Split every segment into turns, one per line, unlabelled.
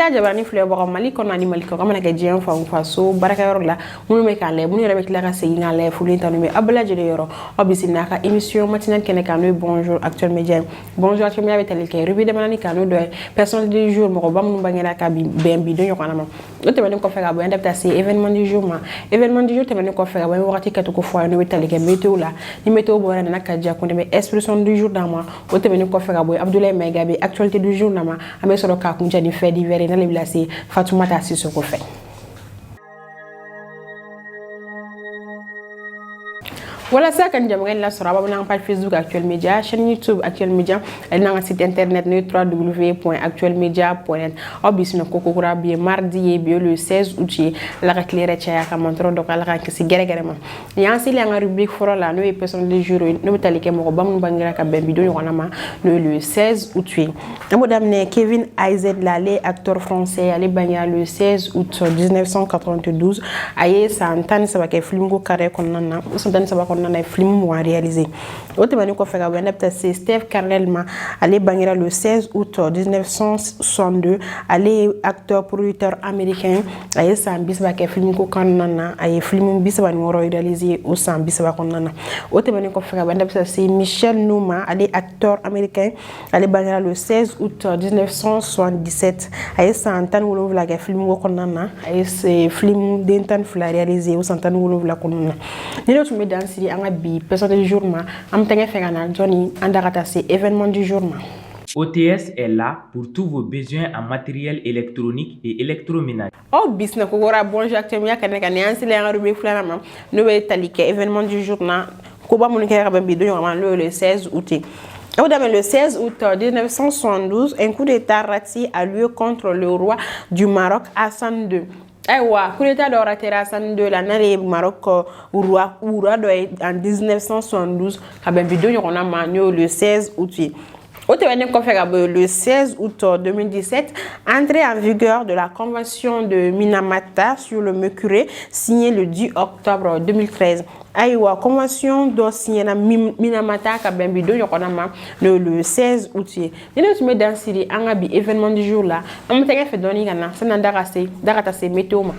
Abdoulaye Jabani filɛ bɔgɔ Mali kɔnɔ ni Mali kɔ kamana kɛ diɲɛ fan faso barakayɔrɔ la minnu bɛ k'an lajɛ minnu yɛrɛ bɛ tila ka segin k'an lajɛ foli ta n'u bɛ Abdoulaye Jere yɔrɔ aw bisimila ka émission matinale kɛnɛ kan n'o ye bonjour Actuel Média bonjour Actuel Média bɛ tali kɛ revue de manani kan n'o dɔ ye personnalité du jour mɔgɔba minnu bangera ka bɛn bi don ɲɔgɔnna ma o tɛmɛnen kɔfɛ ka bɔ yan da bɛ taa se événement du jour ma événement du jour tɛmɛnen kɔfɛ ka bɔ wagati kɛcogo fɔ yan n'o bɛ tali kɛ météo la ni météo bɔra nana ka diya ko ne bɛ expression du jour d'an ma o tɛmɛnen kɔfɛ ka bɔ Abdoulaye Maïga bɛ actualité du jour na ma an bɛ sɔrɔ k'a kuncɛ ni fait divers ye n'ale bɛ lase Fatoumata Sissoko fɛ. Voilà ça quand j'aimerais la sur la page Facebook Actuel Média, chaîne YouTube Actuel Média et dans site internet www.actuelmedia.net. Obisno kokokura bi mardi bi le 16 août la reclère cha ka montro donc la ka si gere ma. Ya si la rubrique foro la no personne de jour no talike mo bam bangira ka ben vidéo yona ma le 16 août. Madame Kevin Aized Lalé acteur français allé bangira le 16 août 1992 aye santane sabake film go carré konnana santane sabako on a film réalisé. Autrement qu'on fait c'est Steve Carell allé bangira le 16 août 1962 allé acteur producteur américain aye sam bisba ke film ko kanana aye film bisba ni réalisé au sam bisba konana. Autrement qu'on fait c'est Michel Nouma allé acteur américain allé bangira le 16 août 1977 aye santan wolo la ke film ko konana aye c'est film d'intan fla réalisé au santan wolo la konana. Ni le tu me dans anga bi personne du jour ma am tenge fegana Johnny andarata c'est événement du jour ma.
OTS est là pour tous vos besoins en matériel électronique et électroménager.
Oh bisna ko gora bonjour actuellement kan kan yansi le nga rubi flana ma no be talike événement du jour na ko ba mun kay rabbi do le 16 août. Le 16 août 1972, un coup d'état rati a lieu contre le roi du Maroc Hassan II. Aywa, coup d'état de Hassan II la nare Maroc roi en 1972 ka ben vidéo on a manu le 16 août. Le 16 août 2017, entrée en vigueur de la convention de Minamata sur le mercure signée le 10 octobre 2013. Aywa, convention do signée na Minamata ka ben vidéo le 16 août. Ni tu me dans série angabi événement du jour là, on t'a fait donner gana, ça n'a darata se météo ma.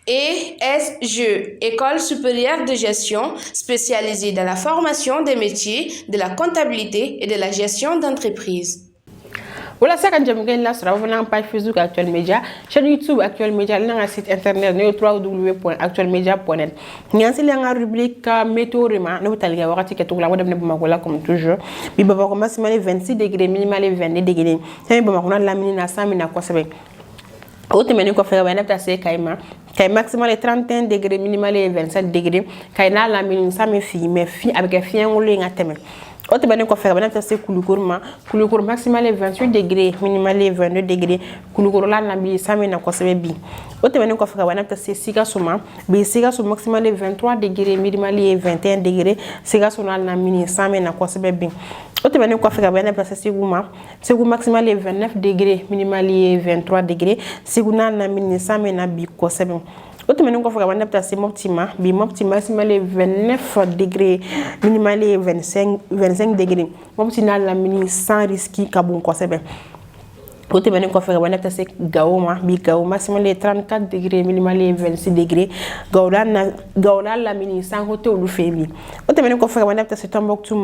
ESG, École supérieure de gestion spécialisée dans la formation des métiers de la comptabilité et de la gestion d'entreprise.
Voilà ça quand j'aimerais là sur la page Facebook Actuel Média, chaîne YouTube Actuel Média, le site internet www.actuelmedia.net. Ni ainsi la rubrique météo rema, nous t'allons voir que tout la mode de Bamako comme toujours. Bi baba ko maximum 26 degrés, minimal 22 degrés. C'est Bamako la minina 100 mina quoi c'est. Autrement qu'on fait c'est Kaima maximal 31 degrés minimal 27 degrés Kaina la minine ça me fille mais fille avec fille on le ngateme autrement qu'on fait c'est Kouloukour maximal 28 degrés minimal 22 degrés Kouloukour la minine ça me na quoi c'est bi autrement qu'on fait c'est Sigasuma bi Sigasuma maximal 23 degrés minimal 21 degrés Sigasuma la minine ça me na quoi c'est bi autrement qu'on fait c'est maximal 29 degrés minimal 23 degrés Siguna na minine ça me na bi quoi c'est autrement qu'on fait c'est Moptima maximal 29 degrés minimal 25 degrés Moptina la minine sans risque kabon quoi c'est autrement qu'on fait c'est Gaoma maximal 34 degrés minimal 26 degrés Gaola la minine sans hôtel ou fémi autrement qu'on fait c'est Tombouctou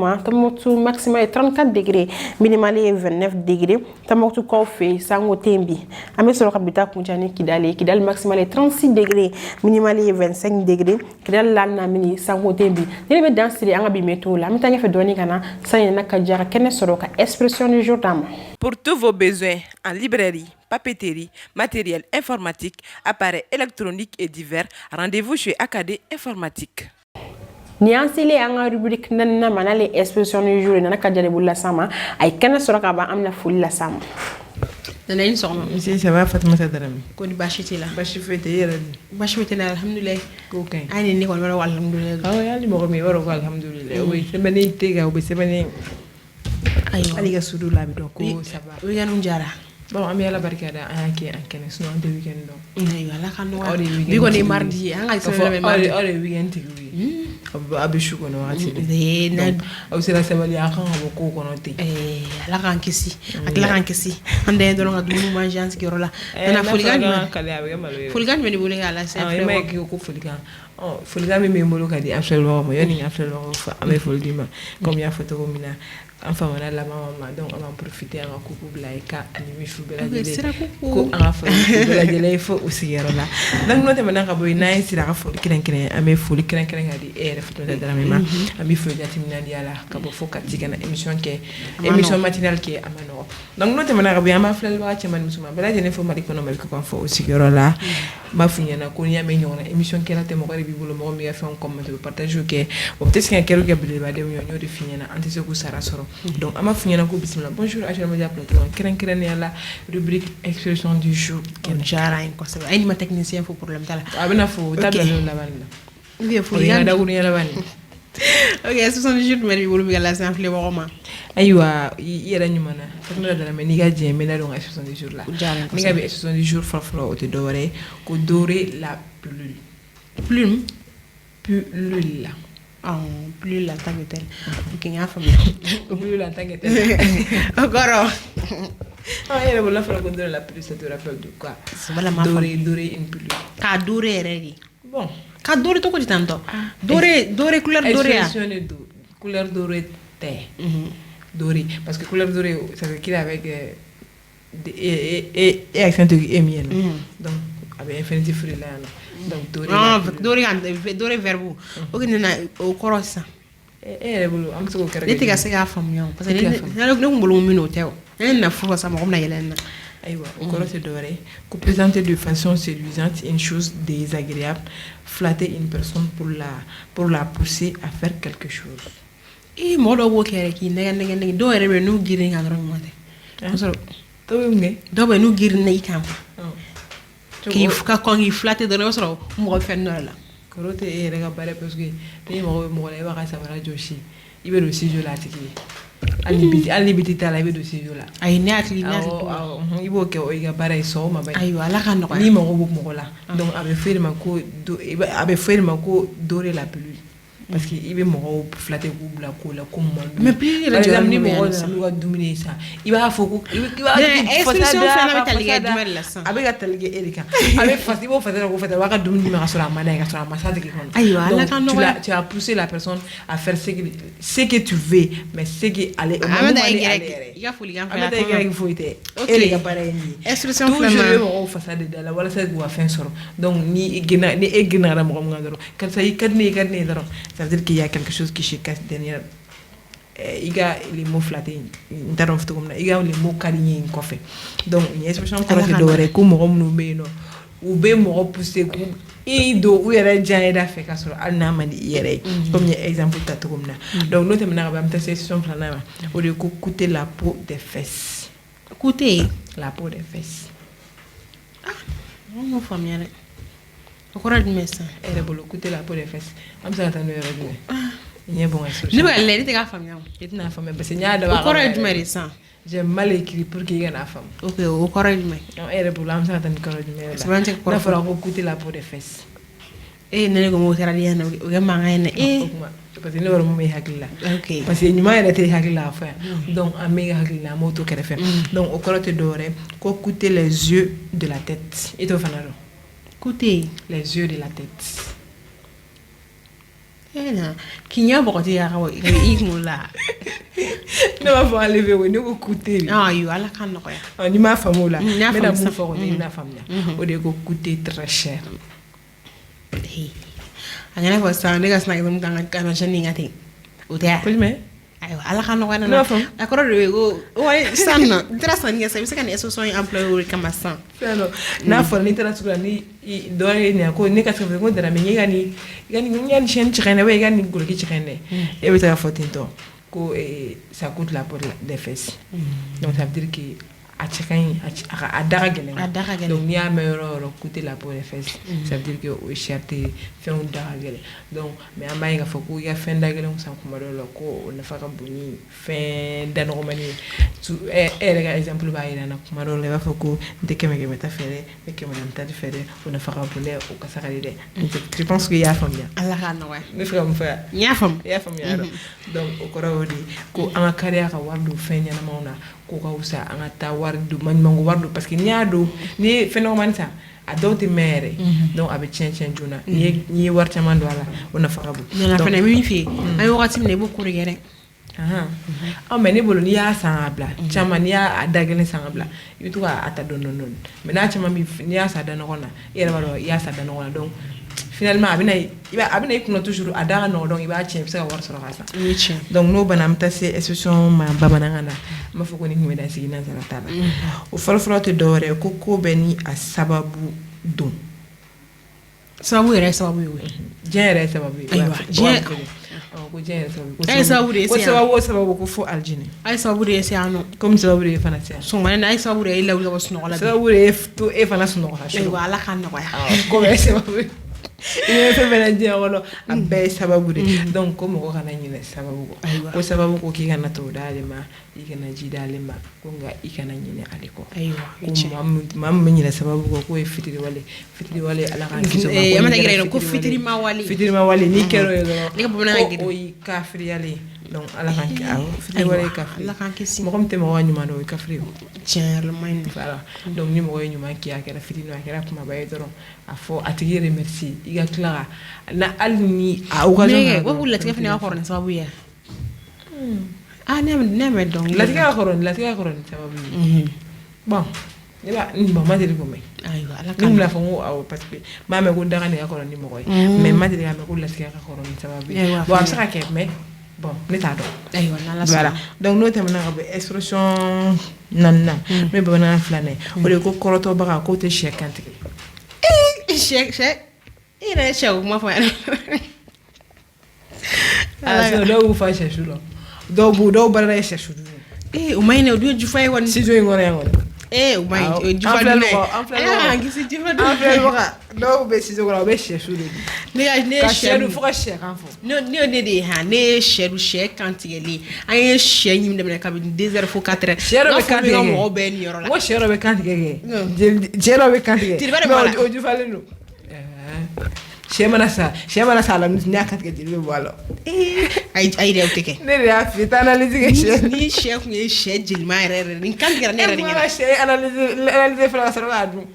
maximal 34 degrés minimal 29 degrés Tombouctou Kofé sans hôtel bi amé sur habitat Kounjani Kidal maximal 36 degrés minimal 25 degrés Kidal la minine sans hôtel bi ni be dans série anga bi météo la mi tanga fait donner kana ça y na ka jara kene soroka expression du jour d'âme.
Pour tous vos besoins en librairie, papeterie, matériel informatique, appareils électroniques et divers, rendez-vous chez AKD Informatique.
Ni ansile anga rubrique nanna manale expression du jour nana ka jare bulla sama ay kana soroka ba amna fulla sama. Nana une soxna.
Monsieur, ça va Fatoumata Darame?
Ko di bashiti la.
Bashifete yeradi.
Bashifete na alhamdulillah.
Okay.
Ay ni ko wala alhamdulillah.
Ah ya li mo mi waro ko alhamdulillah. Oui, c'est bani tega ou c'est bani.
Ayo.
Ali ga sudu la bi do ko ça va.
Oui ganu jara.
Bon, ami ala barkada ayake ankene sino de weekend do.
Ayo ala kan no. Bi ko ni mardi anga so le mardi.
Ore weekend tigi. abishu kono wati
na
au sera sabali akan ko kono te
ala kan kisi akla kan kisi ande do nga dum ma jans ki rola na fuligan me ni bole ala se
frère ma ki ko fuligan me mbolo kadi absolument mo yoni absolument fa ame fulima comme ya photo mina enfin on a la maman donc on va en profiter on va couper blaika anime chou bela jele ko on fa bela jele fo aussi rola donc no te manaka boy nay sira ka fo kiren ame fo kiren ngadi photo de la mema ami fo jati mina diala ka bo fo katika na émission matinale ke amano donc no te manaka boy ama flel wa chaman musuma bela jele fo mari kono mari ko fo aussi rola ma funya na ko nyame nyona émission ke la te mo ko bi bolo mo mi ya fait un commentaire partage ke peut-être que kero ke bele ba de nyonyo de finya na antise ko sara soro donc ama funyana ko bismillah bonjour Actuel Média Plateau keren ya la rubrique expression du jour
ken jara en ko sabe ay ma technicien fo problème tala
abena fo tabla la banda
bien fo
ya da gunu ya la banda
ok ce sont les jours mais bolu bi la sans flé bokoma
aywa yera nyumana fakna dala me ni ga jeme na donc expression du jour la ni ga bi expression du jour faflo o te dore ko dore la plume la
plus la tangetel ki nga fam
plus la tangetel
encore
era bola fala ko dore la pluie ça te rappelle de quoi
wala ma
dore une pluie
ka dore regi
bon
ka dore to ko tanto dore couleur dore
couleur dorée thé doré parce que couleur dorée ça veut dire avec et accent de miel donc avec infinitif fruit là donc doré verbe o na o korosa bulu am so ko
ne tiga se ga fam yo parce que ne ko mbolo mino tew na fu sa mo na yelena
aywa o korosa doré ko présenter de façon séduisante une chose désagréable flatter une personne pour la pousser à faire quelque chose
modo wo kere ki ne do rebe no giri nga ro mate so do be no giri ne ikam ki ka ko ngi flatter de no so mo fen no la
korote rega bare parce que te mo la ba ka sa bara joshi ibe do si jola tiki alibiti tala ibe do si jola
ay ne atli
ibo ke o iga bare so ma ba
ay wala kan no
ni mo mo la donc abe firma ko dore la pluie parce que il veut me flatter pour la cola comme moi
mais puis il
a déjà mis mon doit dominer ça il va faut il va
expression fana betaliga dumel la san
avec atelier erika avec fatibo fazer ko fazer waka dominer ma sura mana ka sura masa de kon donc tu as poussé la personne à faire ce que tu veux mais ce qui aller au moment
il a faut ligan faire
il faut être erika pareil
expression
fana je vais faire de la wala ça go faire soro donc ni egina ra mo ngandoro kan say kadni daro ça veut dire qu'il y a quelque chose qui se cache derrière il y a les mots flattés interrompre tout comme il y a les mots caligner en coffre donc il y a expression qu'on a doré comme on nous met non ou be mo pousser comme et do ou era jaida fait ka sur alna mani yere comme il y a exemple ta tout comme na donc nous t'amener à me tester expression flana au lieu coûter la peau des fesses
coûter
la peau des fesses
on famille encore du message
elle bolo coûter la peau des fesses am ça t'en il y a bon expression
ni ba le te ga famille
et na famille parce que nya da ba
encore du message
j'ai mal écrit pour qu'il y ait une femme
ok encore du message
non elle bolo am ça t'en encore du message na fera coûter la peau des fesses
nene ko mo tera liana o ga manga ene
parce que ne wara mo me hakilla
ok
parce que nyuma ene te hakilla fa donc amiga hakilla mo to kere fa donc au corote doré ko coûter les yeux de la tête et to fanaro
coûter
les yeux de la tête
na kinya bokoti ya ko igmula
ne va pas enlever oui ne ko coûter
yo ala kan no ya
ni ma famula mais na mo fo ni na famula o de ko coûter très cher
angana ko sa ndega snack dum kan jani ngati o te
mais
ayo ala kan no na akoro de go o sanna interessant ni sa bisaka ni eso so employé kama san
alors na fo ni tera sura ni do ni ko ni ka tsabe ko dara me ngani ngani chen chene we ngani gol ki chene e beta fotinto ko ça coûte la peau des fesses donc ça veut dire que a cɛ ka ɲi a da ka gɛlɛn
A da ka gɛlɛn.
donc n'i y'a mɛn yɔrɔ o yɔrɔ coûter la peau des fesses ça veut dire que o ye cherté ye fɛnw da ka gɛlɛn donc mais an b'a ye k'a fɔ ko i ka fɛn da gɛlɛnw san kuma dɔw la ko o nafa ka bon ni fɛn da nɔgɔmani ye e yɛrɛ ka exemple b'a yira n na kuma dɔw la i b'a fɔ ko n tɛ kɛmɛ ta fɛ dɛ n bɛ kɛmɛ ta fɛ dɛ o nafa ka bon dɛ o kasa ka di dɛ je pense que i y'a faamuya
Ala k'a nɔgɔya.
ne fɛ ka mun fɔ yan
N y'a faamu.
i y'a faamuya dɔn donc o kɔrɔ y'o de ye ko an ka kariya ka wari don fɛn ɲɛnamaw na ko ka wusa an ka taa wari don maɲumanko wari don parce que n'i y'a don n'i ye fɛn nɔgɔmani san a dɔw tɛ mɛn yɛrɛ donc a bɛ tiɲɛ joona n'i ye wari caman don a la o nafa ka bon
Nana fana min fɛ yen an ye wagati min na i b'o ko de kɛ dɛ.
mais ne bolo n'i y'a san ka bila caman n'i y'a da kelen san ka bila i bɛ to k'a ta dɔɔni dɔɔni mais n'a caman n'i y'a san da ɲɔgɔn na i yɛrɛ b'a dɔn i y'a san da ɲɔgɔn na donc finalement a bɛna i kunna toujours a da ka nɔgɔn donc i b'a tiɲɛ i bɛ se ka wari sɔrɔ k'a san
O ye tiɲɛ.
donc n'o banna an bɛ taa se expression ma bamanankan na an b'a fɔ ko nin tun bɛ dan sigi nansara ta la o fɔlɔfɔlɔ tɛ dɔwɛrɛ ye ko bɛɛ ni a sababu don
Sababu yɛrɛ ye sababu ye o ye.
diɲɛ yɛrɛ ye sababu ye
Ayiwa, diɲɛ-
ko diɲɛ yɛrɛ sababu
A ye sababu de ye
ko
se yan.
sababu o sababu ko fo aljini
A ye sababu de ye se yan nɔ.
komi sababu de ye fana se yan
Sɔgɔmada in na a ye sababu de ye e lawuli ka bɔ sunɔgɔ la bi.
sababu de ye to e fana sunɔgɔla su
Ayiwa Ala k'a nɔgɔya.
ko bɛɛ ye sababu ye i bɛ fɛn fɛn na diɲɛ kɔnɔ a bɛɛ ye sababu de donc ko mɔgɔ kana ɲinɛ sababu kɔ
Ayiwa.
ko sababu ko k'i kana to d'ale ma i kana ji d'ale ma ko nka i kana ɲinɛ ale kɔ
Ayiwa, o ye
ko
tiɲɛ.
maa min bɛ ɲinɛ sababu kɔ k'o ye fitiriwale ala k'an kisi o ma
an bɛna
n'i kɛra
yɛrɛ yɛrɛ ko fitirimawale.
fitirimawale n'i kɛra o ye dɔrɔn
Ne ka bamanankan
ko
gɛlɛn.
o y'i kafiriyalen donc ala k'an kisi awɔ fitiriwale ye kafiri
Ala k'an kisi.
mɔgɔ min tɛ mɔgɔ ka ɲuman dɔn o ye kafiri ye
Tiɲɛ yɛrɛ la maɲi.
voilà donc ni mɔgɔ ye ɲuman kɛ a kɛra fitinin a kɛra kumaba ye dɔrɔn a fɔ a tigi remercier i ka tila ka na hali ni a occasion
Mais wa latigɛ fana ka kɔrɔ ni sababu ye. Ne mɛ dɔn.
latigɛ ka kɔrɔ ni sababu ye bon ne b'a bon ma deli k'o mɛn
Ayiwa Ala
ne
k'a
kun
nɔgɔya.
b'a fɔ ko awɔ parce que m'a mɛn ko daga de ka kɔrɔ ni mɔgɔ ye mais ma deli k'a mɛn ko latigɛ ka kɔrɔ ni sababu ye
Ayiwa,
bon a bɛ se ka kɛ mais bon ne t'a dɔn
Ayiwa n'Ala
voilà
sɔnna.
donc n'o tɛmɛna ka bɔ expression naaninan n'o ye bamanankan filanan ye o de ye ko kɔrɔtɔbaga k'o tɛ sɛ kantigɛ
Sɛ i yɛrɛ ye sɛ o kuma fɔ yan.
dɔw b'u fa sɛsu la dɔw barara ye sɛsu dun
O maɲi dɛ o dun ye jufa ye kɔni.
studio in kɔnɔ yan kɔni
O maɲi o ye jufa
an
dun
filɛ
ye.
an filɛ
Ala k'an kisi jufa dun.
an filɛbaga dɔw bɛ studio kɔnɔ u bɛ sɛsu de dun
Ne ye
ka
sɛ
sɛ
dun.
dun fo ka sɛkan fɔ
Ne ye ne de ye han ne ye sɛ dun sɛ kan tigɛli an ye sɛ ɲimi daminɛ kabini 2 heures fo 4 heures.
sɛ dɔ bɛ kan tigɛ kɛ
mɔgɔw bɛɛ nin yɔrɔ la.
n ko sɛ dɔ bɛ kan tigɛ kɛ sɛ dɔ bɛ kan tigɛ
Jeliba de b'a la.
mais o jufalen don sɛ mana sa a la n'i y'a kan tigɛ jeli bɛ bɔ a la
Ayi dɛ o tɛ kɛ.
ne de y'a f'i ye taa analyse kɛ sɛ
Ni sɛ kun ye sɛ jelima yɛrɛ yɛrɛ nin kan tigɛra ne yɛrɛ de ɲɛna.
sɛ analyse fɔlɔ ka sɔrɔ k'a dun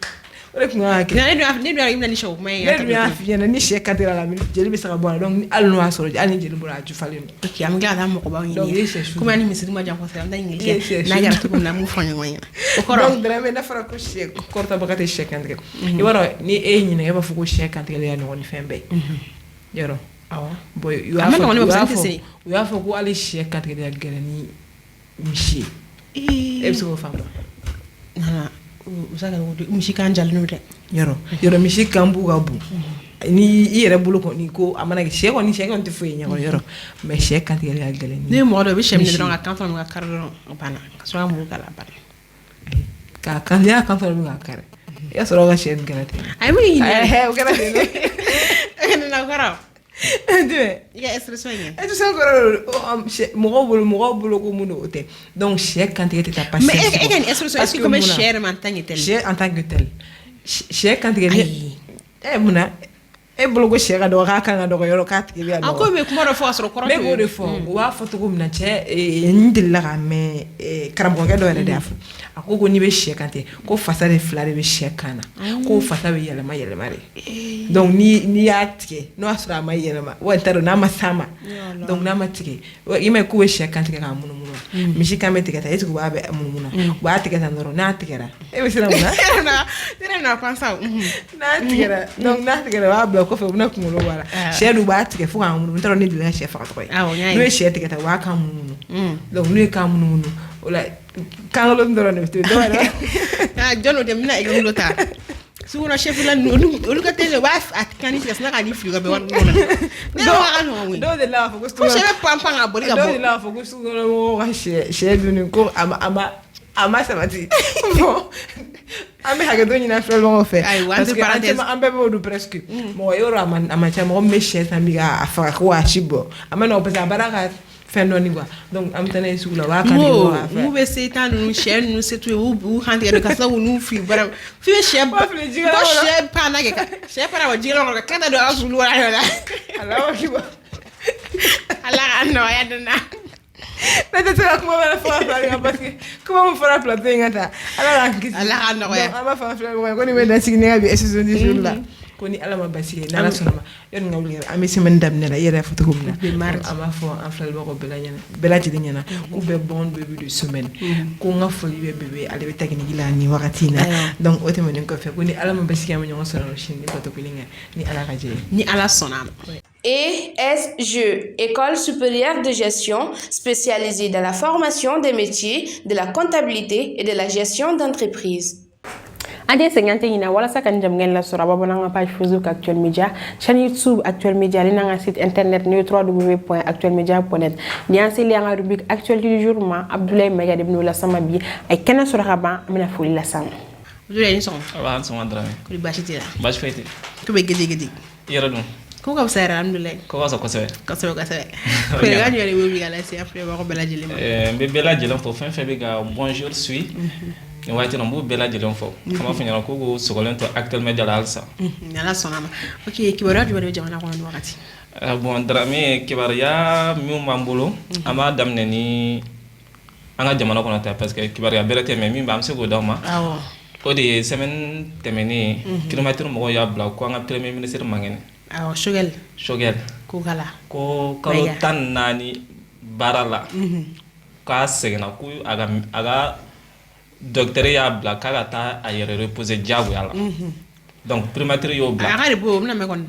o de tun kan ka kɛ
Ne dun y'a bɛna ni sɛ o kuma ye.
ne dun y'a f'i ɲɛna ni sɛ kan tigɛra la jeli bɛ se ka bɔ a la donc hali n'o y'a sɔrɔ hali ni jeli bɔra a jufalen don
Ok, an bɛ tila ka taa mɔgɔbaw
Donc, i ye
ɲini
sɛ su.
komi an ni misiri ma jan kosɛbɛ an bɛ taa ɲininkali
I ye
kɛ
sɛ
n'a
su.
kɛra cogo min na an b'u fɔ ɲɔgɔn ɲɛna o
donc
kɔrɔ
dɛrɛmɛ n'a fɔra ko sɛ kɔrɔtabaga tɛ sɛ kantigɛ i b'a dɔn ni e ye ɲininka e b'a fɔ ko sɛ kantigɛli ka ɲɔgɔn ni fɛn bɛɛ ye yɔrɔ bon
A ma nɔgɔn ne ma parce que n tɛ se.
u y'a fɔ ko hali sɛ kantigɛli ka gɛlɛn ni misi ye e bɛ se k'o faamu
nana o bɛ se ka kɛ misi kan jalen don dɛ
yɔrɔ misi kan b'u ka bon ni i yɛrɛ bolo kɔni ko a mana kɛ sɛ kɔni tɛ foyi ye ɲɛkɔrɔ yɔrɔ mais sɛ kantigɛli ka gɛlɛn
ne ye mɔgɔ dɔ i bɛ sɛ minɛ dɔrɔn ka kan fɛn min ka kari dɔrɔn o banna ka sɔrɔ ka muru k'a la a banna
k'a kan n'i y'a kan fɛn min k'a kari i y'a sɔrɔ ka sɛ nin kɛra ten
a ye min ɲininka
o kɛra ten dɛ
e nana o kɔrɔ
jumɛn
i ka expression ɲɛ
e tɛ se kɔrɔ mɔgɔw bolo ko mun don o tɛ donc sɛ kantigɛ tɛ taa
mais e ka nin expression est-ce que comme sɛ yɛrɛ ma en tant que tel
sɛ en tant que tel sɛ kantigɛ
Ayi.
munna e bolo ko sɛ ka dɔgɔ k'a kan ka dɔgɔ yɔrɔ k'a tigi bɛ ka
a ko
dɔgɔ
bɛ kuma dɔ fɔ ka sɔrɔ kɔrɔ
ne b'o de fɔ u b'a fɔ cogo min na cɛ n delila ka mɛn karamɔgɔkɛ dɔ yɛrɛ de y'a fɔ a ko n'i bɛ sɛ kan tigɛ ko fasa de fila de bɛ sɛ kan na ko fasa bɛ yɛlɛma yɛlɛma de donc n'i y'a tigɛ n'o y'a sɔrɔ a ma yɛlɛma wa n t'a dɔn n'a ma s'a ma donc n'a ma tigɛ i ma ye k'u bɛ sɛ kan tigɛ k'a munumunu misi kan bɛ tigɛ tan est-ce que u b'a bɛ munumunu u b'a tigɛ tan dɔrɔn n'a tigɛra e bɛ siran mun na
ne na pan sa
n'a tigɛra donc n'a tigɛra u b'a bila kɔfɛ u bɛna kunkolo bɔ a la sɛ dun b'a tigɛ fo k'a munumunu n t'a dɔn ne delila ka sɛ faga tɔgɔ ye
Awɔ, n y'a ye.
n'u ye sɛ tigɛ tan u b'a kan munumunu donc n'u ye kan munumunu o la kankolon dɔrɔn de bɛ to yen dɔw yɛrɛ
jɔn o tɛ n bɛna ekɔli dɔ ta sugukɔnɔ chef-la ninnu olu ka teli u b'a kan ni tigɛ sinna k'a ni fili ka bɛn wari ɲɔgɔn na ne yɛrɛ b'a ka ɲɔgɔn koyi
dɔw de la k'a fɔ
ko sɛ bɛ pan pan ka boli ka
dɔw de
bɔ
la k'a fɔ ko sukɔnɔmɔgɔw ka sɛ dunni ko a ma ama sabati bon an bɛ hakɛ dɔ ɲini filɛ ɲɔgɔn fɛ parce que an bɛɛ b'o don presque mɔgɔ yɔrɔ a man ca mɔgɔ min bɛ sɛ san bi k'a faga ko a si bɔ a ma nɔgɔn parce que a baara ka fɛn dɔɔni quoi donc an bɛ taa n'a ye sugu la o b'a kari ɲɔgɔn fɛ
n'u bɛ se tan ninnu sɛ ninnu se to yen u kantigɛ de ka se k'u fili bara f'i bɛ sɛ bɔ sɛ panna kɛ sɛ panna wa jigin kɔnɔ ka taa don a ka sulu wɛrɛ la ala ka nɔgɔya donna
ne tɛ se ka kuma wɛrɛ fɔ a fila kan parce que kuma min fɔra plateau in kan tan ala k'an kisi
ala ka nɔgɔya
an b'a fɔ an filɛ ɲɔgɔn ko nin bɛ dasigi ne ka bi émission du jour la ko ni ala ma basi ye n'ala sɔnna ma yɔrɔ ŋa wuli an bɛ semaine daminɛ la i yɛrɛ fɔ cogo min na an b'a fɔ an filɛbagaw bɛɛ lajɛlen ɲɛna k'u bɛ bon début de semaine ko n ka foli bɛ bébé ale bɛ technique la nin wagati in na donc o tɛmɛnen kɔfɛ ko ni ala ma basi an bɛ ɲɔgɔn sɔrɔ sini ni bato kelen kɛ ni ala ka jɛ ye
ni ala sɔnna ma.
ESG, École supérieure de gestion spécialisée dans la formation des métiers de la comptabilité et de la gestion d'entreprise.
Ade sengante ina wala sakan jam ngeen la sura babo nga page Facebook Actuel Media, chaîne YouTube Actuel Media, lina nga site internet ni www.actuelmedia.net. Ni ansi li nga rubrique Actualité du jour ma Abdoulaye Mega de la sama bi ay kenn sura xaba amina fuli la sam. Abdoulaye ni son.
Wa son Andrame.
Ko bashiti la.
Bash fete.
Ko be gedi.
Yara dum.
Ko ka sera alhamdulillah.
Ko sa ko se.
Ko se. Ko ga ñu yari wi gala ci après ba ko bela jeli ma.
Be bela jeli fo fin fe be ga bonjour suis. Ni waati no bu bela jeli fo. Kama fa nyara ko go sogolen to Actuel Media la alsa.
Yala sonama. OK kibara ju wadi jamana ko ndo wakati.
Bon Andrame kibaria mi mambolo ama damne ni anga jamana ko ta parce que kibaria berete me mi bam se go dawma.
Awo.
O de semaine temene kilomètre mo ya bla ko anga premier ministre mangene.
Awo Shogel ko kala
ko kalo tan nani barala ka segna ku aga docteur ya bla ka ta ayere reposer jabu yala donc primature yo bla
aga ribo mna me kon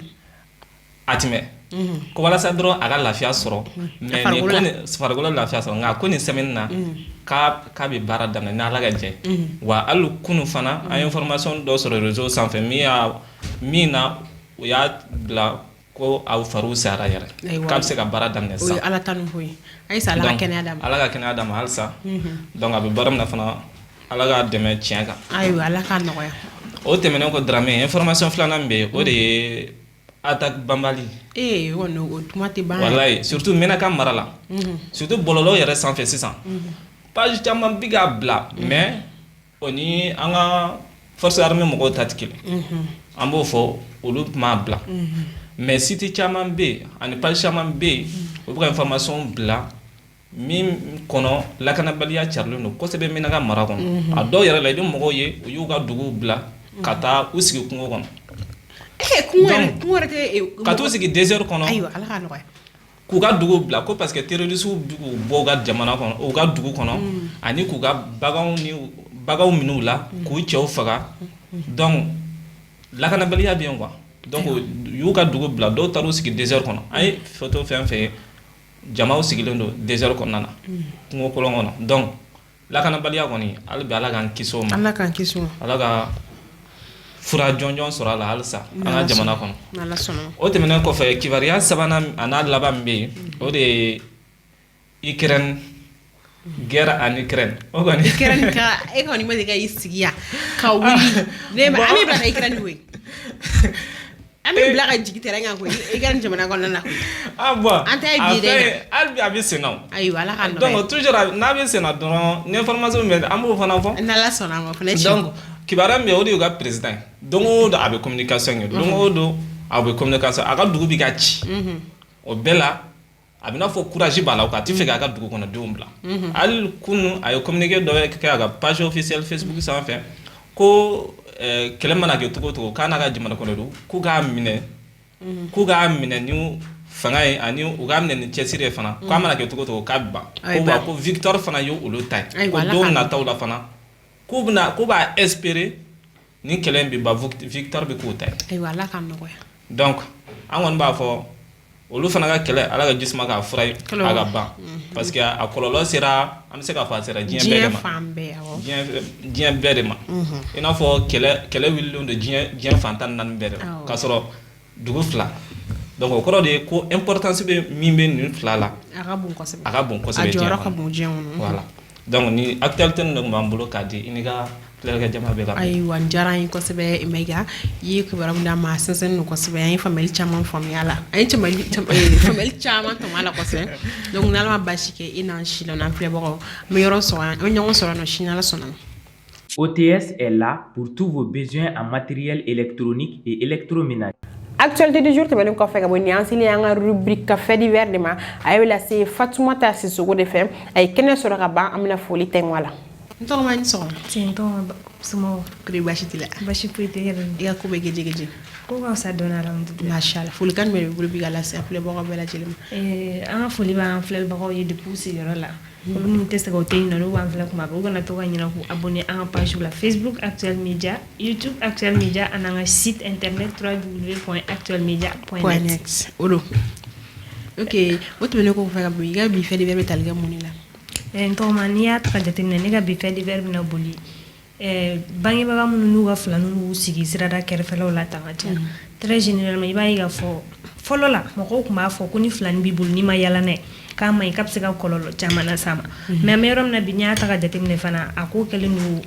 atime ko wala sa dro aga lafia soro mais ni ko ni fargola lafia soro nga ko ni semaine na ka bi bara dam na la gaje wa alu kunu fana a information do sur réseau sans fait mina o ya bla ko aw faru sara yare kam se ka bara dam ne sa
ala tanu hoy ay sa ala kene adam
halsa donc abi baram na fana ala ga deme tienga
ayo ala ka noya
o temene ko drame information flana mbe o de attaque bambali
wono o tumati ban
wallahi surtout mena kam marala surtout bololo yare sans fait 600 page tamam biga bla mais oni anga force armée mo ko tatkil ambo fo olu ma bla mais si tu chaman be ani page chaman be o bra information bla mim kono la kana baliya charlo no ko sebe mina ga mara kono a do yare la dum mo ye o yuga dugu bla kata usigi kungo kono kata usigi 2 heures kono
ayo ala ka no
ku ga dugu bla ko parce que terroriste dugu boga jamana kono o ga dugu kono ani ku ga bagaw minu la ku chew faga donc la kana baliya bien quoi donc yu ka dugu bla do taru sigi 2 heures kono ay photo fait jamaaw sigilendo 2 heures kono nana ngo kolongono donc la kana baliya koni albi ala kan kiso ma ala ga fura jonjon sura la halsa ana jamana kono
ala sono
o temene ko fe kivaria sabana ana labambe o de Ukraine guerre en Ukraine o gani
Ukraine ka e ko ni mo de ga isigia ka wuli ne ma ami bla Ukraine we ami bla ga jigitera nga ko e gan jamana kono na ko
bon
anta bi de
albi abi seno
ayi wala kan
donc toujours na bi seno don information me amu fana fo
na la sona mo fana
donc kibaram be o de ga president donc do abe communication yo donc do abe communication aga dugu bi ga ci o bela abina fo courage bala ko ati fe ga dugu kono dumbla al kunu ayo communiquer do ka ga page officielle Facebook sans fait ko kelemana ke to kana ga jimana kono do ku ga mine ni fangai ani u ga mine ni chesire fana ko amana ke to ka ba ko ba ko Victor fana yo ulu tay ko do na tawla fana ko ba espérer ni kelembi ba Victor bi ko tay
ay wala kan no
donc angon ba fo olu fana ka kele ala ka jisma ka furai aga ba parce que a kololo sera am se ka fa sera jien bedema ina fo kele willo de jien fantan nan bede ka soro dugu fla donc ko de ko importance be mimbe ni fla la aga bon ko se be
ajora ka bon jien
voilà donc ni actualité no mambulo kadi iniga clair ga jama be ga
ay wan jarañ ko sebe mega yi ko baram da ma sensen ko sebe ay famel chama yala ay chama famel chama to mala ko se donc nala ma bashike ina shilo na pre boko me yoro so an onyo so no shinala sonan.
OTS est là pour tous vos besoins en matériel électronique et électroménager.
Actualité du jour, tu vas nous faire une rubrique café d'hiver demain. Ayo la c'est Fatoumata Sissoko de FM. Ayo kene sur le rabat amina folie tengwala. Ntoro mani so.
Tiens ton sumo.
Kuri bashitila.
Bashipite yeren.
Iga kube geje.
Ko ka sa dona alhamdulillah.
Mashallah. Folie kan me rubrique la c'est appelé boko bela jelim.
An folie ba an flel bako ye de pousser yoro la. Ko mu test ko te no wa flel ko ma ko na to ga nyina ko abonner en page la Facebook Actuel Media, YouTube Actuel Media ananga site internet www.actuelmedia.net.
Olo. OK, wotu ne ko fa bi ga bi fait de verbe talga munila.
Ntomania ta jatemne ne ga bi fait de verbe na boli. Bangi baga munu nuga flanu nu sigi sirada kerfelo la tangati. Très généralement iba iga folo la moko kuma fo kuni flani bibul ni ma yala ne kama ikapse ka kololo chamana sama. Mais merom na binya ta jatemne fana ako kelinu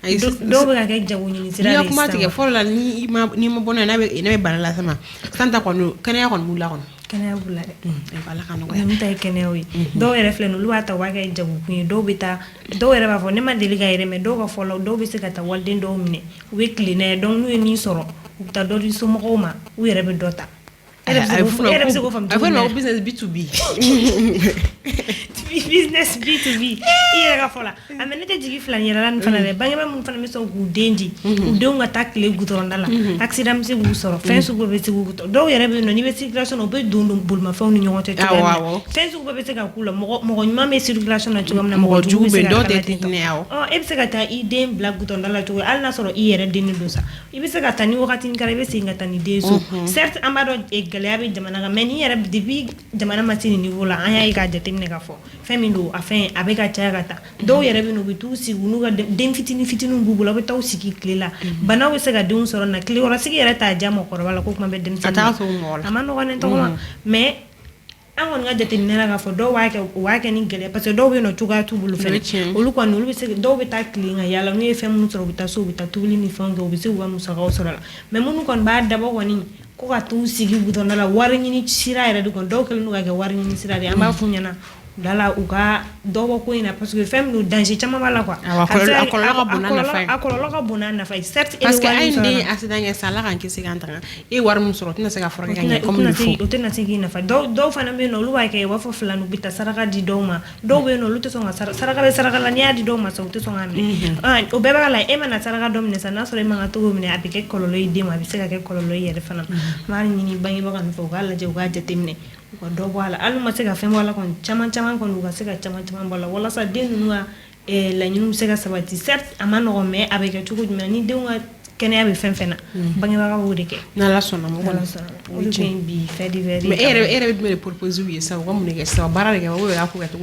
do be ka jawu ni sirada.
Ni kuma tige folo la ni ma bona na be banala sama. Santa kono kana kon mula kon.
Kana bula de
wala kan ko
am tay kene wi do ere flenu lu ata waga jabu ku do bita do ere ba fo ne ma deli ga ere me do ko folo do be se kata walde do mine weekly ne don nu ni soro ta do ri so mo ma u ere be dota ere be se go fam
I no business B2B
business B2B ere ga fola amene te jigi flan yera lan fana be bangi ba mun fana me so gu denji u de nga takle gu to ndala accident se gu soro fen su go be se gu to do ere be no ni be circulation o be do bulma fa ni nyote to fen su go be se ga kula mo nyuma me circulation na chugam na mo
jugu be do de ne aw
e be se ga ta i de black gu to ndala to al na soro i ere de ni do sa i be se ga ta ni wakati ni kare be se ga ta ni de so certes amado e gale abi jamana ga meni ere depuis jamana matini ni vola anya i ga jete ne ga fo femindo afin avec a tiagata do yere be no bitu si unu ga dem fitinu bubula be taw siki klela bana we se ga dun soro na kle ora siki yere ta jamo ko wala ko ma be dem
ata so ngol
amano ko nen to mais angon nga jete ne ga fo do wa ke ni gele parce que do be no tuga tubulu fe olu ko no lu se do be ta klinga yala no e fem mu soro bita so bita tubuli ni fonga o be se wa mu soro soro la mais munu kon ba dabo woni ko ka tu sigi buton la warin ni sira ere du kon do kele no ga warin ni sira de amba funyana dala uga dobo ko ina parce que femme no danger chama bala quoi akolo ka bonana fa certes
parce que indi accident ya sala kan kisi kan tanga e war mu soro tina se ga forga ngani comme il faut
utena sigi na fa do fa na me no luwa ke wa fo flanu bita saraka di doma do be no lute songa saraka la nya di doma so te songa mi o be bala e mana saraka dom ne sana sore manga to mi ne abike kololo ide ma bisega ke kololo yere fana mari ni bangi ba kan fo gala je uga jetimne ko do wala alu ma sega fem wala kon chaman kon uga sega chaman wala wala sa denu nuwa la nyum sega sabati certes amano me avec tout good mani de nga kene abi fenfena bangi ba ko deke
na la sona mo
wala sa o bi fait divers
mais ere me propose wi sa ko mo ne sa barale ke wo ya ko to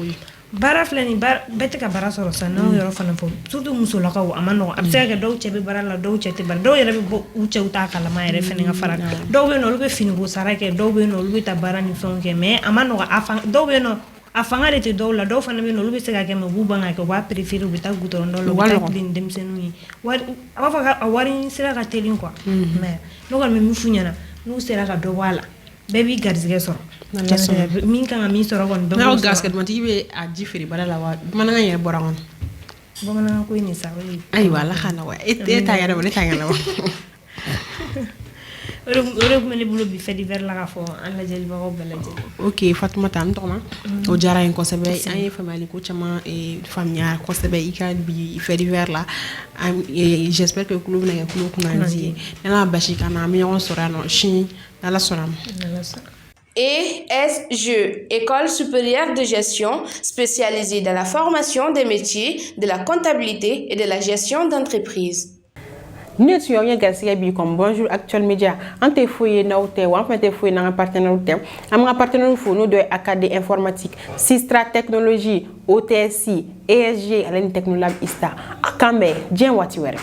bara flani bete ka bara soro sa no yoro fana fo surtout muso la ko amano absega do chebe bara la do chete bara do yere bo uche uta kala ma yere fene nga fara do be no lube fini go sarake do be no lube ta bara ni fonke me amano afan do be no afanga de do la do fana be no lube sega ke me buba nga ko wa prefiru bita gutoro ndo lo ta din dem senu wa afa awari sira ka telin quoi mais no ko me mufunyana no sira ka do wala baby garzige soro min kan mi soro gon do
na gasket man tibe a jifiri badala wa man nga yere borangon
bo man ko ni sawe
ay wala xana wa et ta yara wala ta ngala wa
ore ko meli bulo bi fait divers la ga fo an la jeli ba ko bela jeli
OK Fatoumata am tokma o jara en ko sebe ay famali ko chama e famia ko sebe ikan bi fait divers la j'espère que club na ko kunanzi na bashika na mi on sora no shin na la sonam
ESG, École supérieure de gestion, spécialisée dans la formation des métiers de la comptabilité et de la gestion d'entreprise.
Nous sommes Garcia bi comme bonjour Actuel Media. Ante fouye na ou te wa fete fouye na partenaire ou te. Am partenaire fou nous de AKD informatique, Sistra technologie, OTSI, ESG, Aleni Technolab Ista. Akambe, Jen wati were.